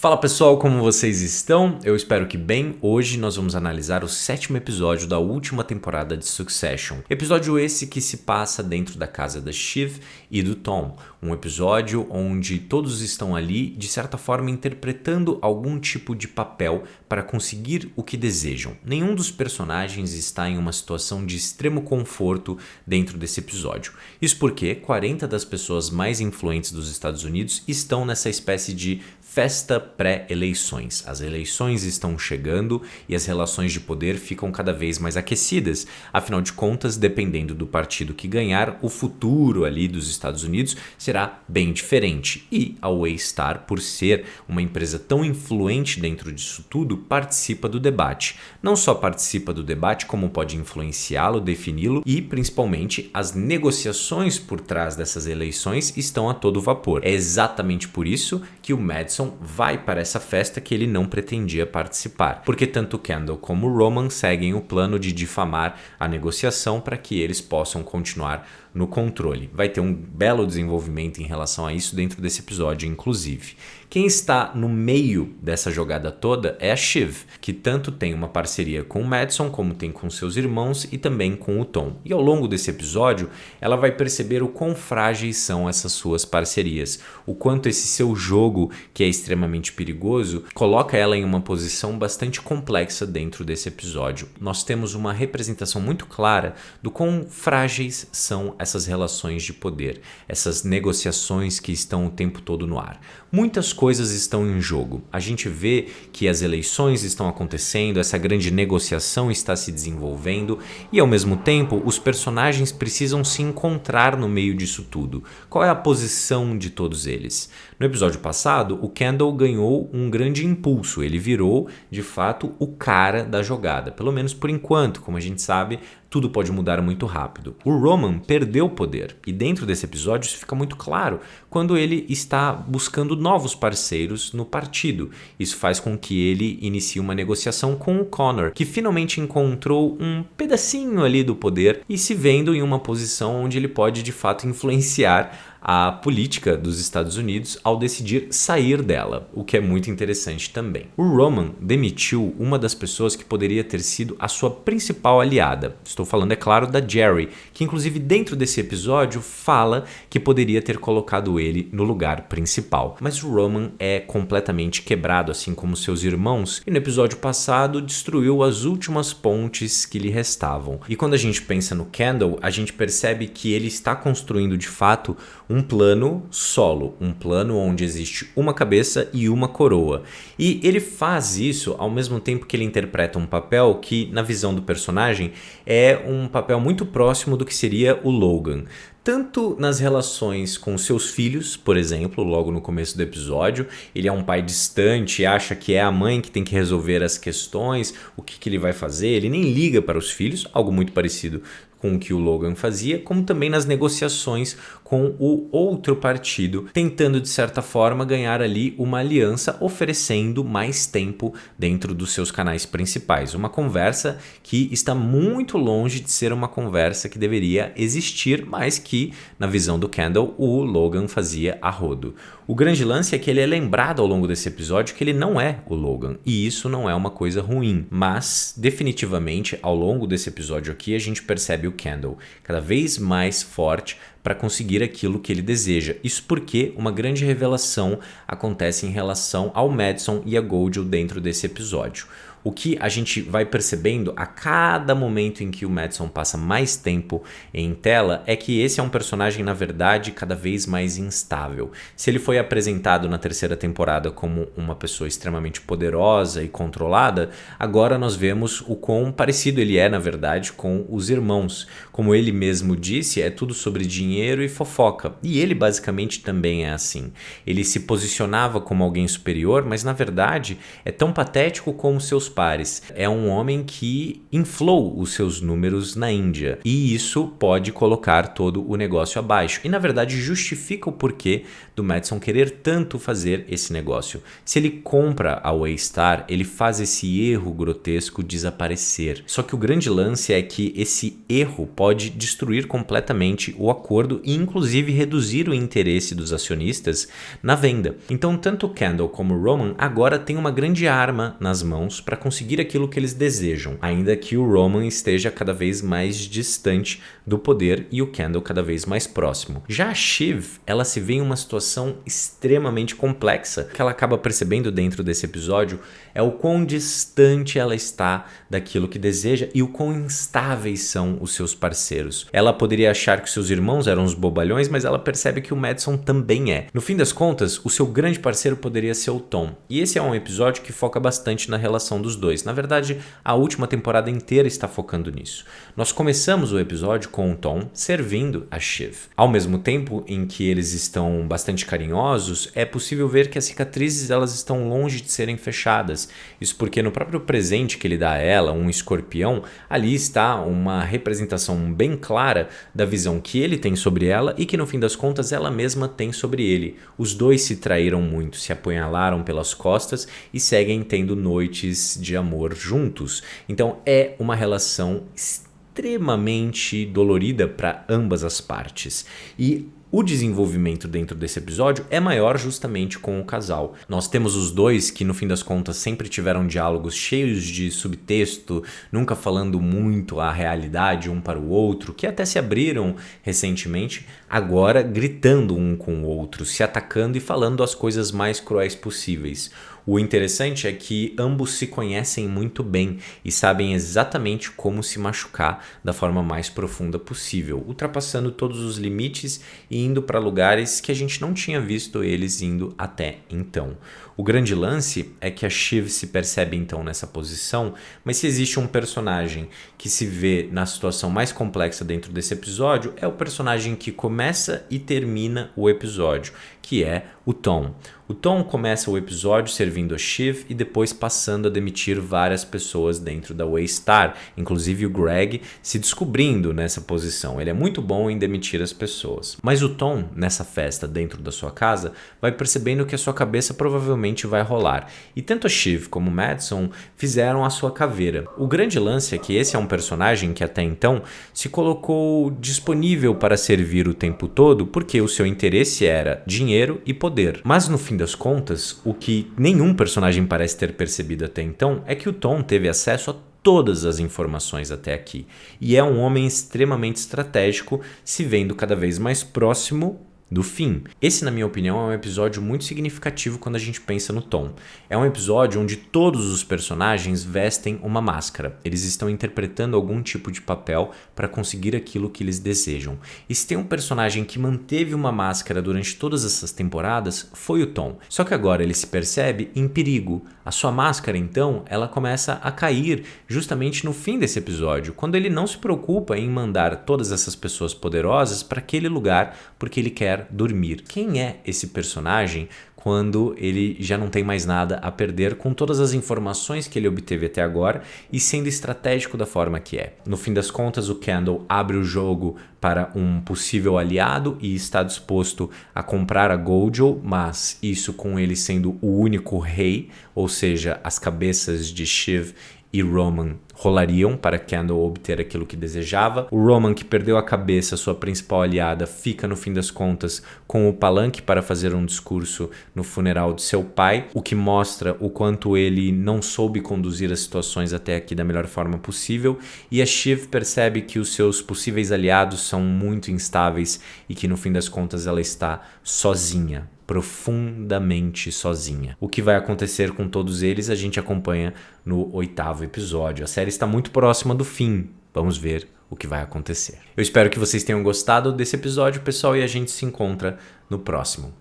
Fala pessoal, como vocês estão? Eu espero que bem. Hoje nós vamos analisar o 7º episódio da última temporada de Succession. Episódio esse que se passa dentro da casa da Shiv e do Tom. Um episódio onde todos estão ali, de certa forma, interpretando algum tipo de papel para conseguir o que desejam. Nenhum dos personagens está em uma situação de extremo conforto dentro desse episódio. Isso porque 40 das pessoas mais influentes dos Estados Unidos estão nessa espécie de festa pré-eleições. As eleições estão chegando e as relações de poder ficam cada vez mais aquecidas. Afinal de contas, dependendo do partido que ganhar, o futuro ali dos Estados Unidos será bem diferente. E a Waystar, por ser uma empresa tão influente dentro disso tudo, participa do debate. Não só participa do debate, como pode influenciá-lo, defini-lo e, principalmente, as negociações por trás dessas eleições estão a todo vapor. É exatamente por isso que o Madison vai para essa festa que ele não pretendia participar, porque tanto Kendall como Roman seguem o plano de difamar a negociação para que eles possam continuar no controle. Vai ter um belo desenvolvimento em relação a isso dentro desse episódio, inclusive. Quem está no meio dessa jogada toda é a Shiv, que tanto tem uma parceria com o Madison, como tem com seus irmãos e também com o Tom. E ao longo desse episódio, ela vai perceber o quão frágeis são essas suas parcerias, o quanto esse seu jogo, que é extremamente perigoso, coloca ela em uma posição bastante complexa dentro desse episódio. Nós temos uma representação muito clara do quão frágeis são essas relações de poder, essas negociações que estão o tempo todo no ar. Muitas coisas estão em jogo. A gente vê que as eleições estão acontecendo, essa grande negociação está se desenvolvendo e, ao mesmo tempo, os personagens precisam se encontrar no meio disso tudo. Qual é a posição de todos eles? No episódio passado, o Kendall ganhou um grande impulso. Ele virou, de fato, o cara da jogada. Pelo menos por enquanto, como a gente sabe, tudo pode mudar muito rápido. O Roman perdeu o poder e dentro desse episódio isso fica muito claro quando ele está buscando novos parceiros no partido. Isso faz com que ele inicie uma negociação com o Connor, que finalmente encontrou um pedacinho ali do poder e se vendo em uma posição onde ele pode de fato influenciar a política dos Estados Unidos ao decidir sair dela, o que é muito interessante também. O Roman demitiu uma das pessoas que poderia ter sido a sua principal aliada. Estou falando, é claro, da Jerry, que inclusive dentro desse episódio fala que poderia ter colocado ele no lugar principal. Mas o Roman é completamente quebrado, assim como seus irmãos, e no episódio passado destruiu as últimas pontes que lhe restavam. E quando a gente pensa no Kendall, a gente percebe que ele está construindo de fato um plano solo, um plano onde existe uma cabeça e uma coroa. E ele faz isso ao mesmo tempo que ele interpreta um papel que, na visão do personagem, é um papel muito próximo do que seria o Logan. Tanto nas relações com seus filhos, por exemplo, logo no começo do episódio, ele é um pai distante, acha que é a mãe que tem que resolver as questões, o que ele vai fazer, ele nem liga para os filhos, algo muito parecido com o que o Logan fazia, como também nas negociações com o outro partido, tentando de certa forma ganhar ali uma aliança, oferecendo mais tempo dentro dos seus canais principais. Uma conversa que está muito longe de ser uma conversa que deveria existir, mas que, na visão do Kendall, o Logan fazia a rodo. O grande lance é que ele é lembrado ao longo desse episódio que ele não é o Logan, e isso não é uma coisa ruim, mas definitivamente ao longo desse episódio aqui a gente percebe o Kendall cada vez mais forte para conseguir aquilo que ele deseja. Isso porque uma grande revelação acontece em relação ao Madison e a Goldie dentro desse episódio. O que a gente vai percebendo a cada momento em que o Madison passa mais tempo em tela é que esse é um personagem, na verdade, cada vez mais instável. Se ele foi apresentado na 3ª temporada como uma pessoa extremamente poderosa e controlada, agora nós vemos o quão parecido ele é, na verdade, com os irmãos. Como ele mesmo disse, é tudo sobre dinheiro e fofoca. E ele basicamente também é assim. Ele se posicionava como alguém superior, mas na verdade é tão patético como seus pares. É um homem que inflou os seus números na Índia e isso pode colocar todo o negócio abaixo. E na verdade justifica o porquê do Madison querer tanto fazer esse negócio. Se ele compra a Waystar, ele faz esse erro grotesco desaparecer. Só que o grande lance é que esse erro pode destruir completamente o acordo e inclusive reduzir o interesse dos acionistas na venda. Então tanto Kendall como Roman agora têm uma grande arma nas mãos para conseguir aquilo que eles desejam, ainda que o Roman esteja cada vez mais distante do poder e o Kendall cada vez mais próximo. Já a Shiv, ela se vê em uma situação extremamente complexa. O que ela acaba percebendo dentro desse episódio é o quão distante ela está daquilo que deseja e o quão instáveis são os seus parceiros. Ela poderia achar que seus irmãos eram os bobalhões, mas ela percebe que o Madison também é. No fim das contas, o seu grande parceiro poderia ser o Tom. E esse é um episódio que foca bastante na relação dos dois. Na verdade, a última temporada inteira está focando nisso. Nós começamos o episódio com o Tom servindo a Shiv. Ao mesmo tempo em que eles estão bastante carinhosos, é possível ver que as cicatrizes elas estão longe de serem fechadas. Isso porque no próprio presente que ele dá a ela, um escorpião, ali está uma representação bem clara da visão que ele tem sobre ela e que no fim das contas ela mesma tem sobre ele. Os dois se traíram muito, se apunhalaram pelas costas e seguem tendo noites de amor juntos. Então é uma relação extremamente dolorida para ambas as partes. E o desenvolvimento dentro desse episódio é maior justamente com o casal. Nós temos os dois que no fim das contas sempre tiveram diálogos cheios de subtexto, nunca falando muito a realidade um para o outro, que até se abriram recentemente, agora gritando um com o outro, se atacando e falando as coisas mais cruéis possíveis. O interessante é que ambos se conhecem muito bem e sabem exatamente como se machucar da forma mais profunda possível, ultrapassando todos os limites e indo para lugares que a gente não tinha visto eles indo até então. O grande lance é que a Shiv se percebe então nessa posição, mas se existe um personagem que se vê na situação mais complexa dentro desse episódio, é o personagem que começa e termina o episódio, que é o Tom. O Tom começa o episódio servindo a Shiv e depois passando a demitir várias pessoas dentro da Waystar, inclusive o Greg se descobrindo nessa posição. Ele é muito bom em demitir as pessoas. Mas o Tom, nessa festa dentro da sua casa, vai percebendo que a sua cabeça provavelmente vai rolar. E tanto a Shiv como o Madison fizeram a sua caveira. O grande lance é que esse é um personagem que até então se colocou disponível para servir o tempo todo porque o seu interesse era dinheiro e poder. Mas no fim das contas, o que nenhum personagem parece ter percebido até então é que o Tom teve acesso a todas as informações até aqui. E é um homem extremamente estratégico, se vendo cada vez mais próximo do fim. Esse, na minha opinião, é um episódio muito significativo quando a gente pensa no Tom. É um episódio onde todos os personagens vestem uma máscara. Eles estão interpretando algum tipo de papel para conseguir aquilo que eles desejam. E se tem um personagem que manteve uma máscara durante todas essas temporadas, foi o Tom. Só que agora ele se percebe em perigo. A sua máscara, então, ela começa a cair justamente no fim desse episódio, quando ele não se preocupa em mandar todas essas pessoas poderosas para aquele lugar porque ele quer dormir. Quem é esse personagem quando ele já não tem mais nada a perder com todas as informações que ele obteve até agora e sendo estratégico da forma que é? No fim das contas, o Kendall abre o jogo para um possível aliado e está disposto a comprar a Gojo, mas isso com ele sendo o único rei, ou seja, as cabeças de Shiv e Roman rolariam para Kendall obter aquilo que desejava. O Roman, que perdeu a cabeça, sua principal aliada, fica no fim das contas com o palanque para fazer um discurso no funeral de seu pai, o que mostra o quanto ele não soube conduzir as situações até aqui da melhor forma possível, e a Shiv percebe que os seus possíveis aliados são muito instáveis e que no fim das contas ela está sozinha, profundamente sozinha. O que vai acontecer com todos eles a gente acompanha no 8º episódio. A série está muito próxima do fim. Vamos ver o que vai acontecer. Eu espero que vocês tenham gostado desse episódio, pessoal, e a gente se encontra no próximo.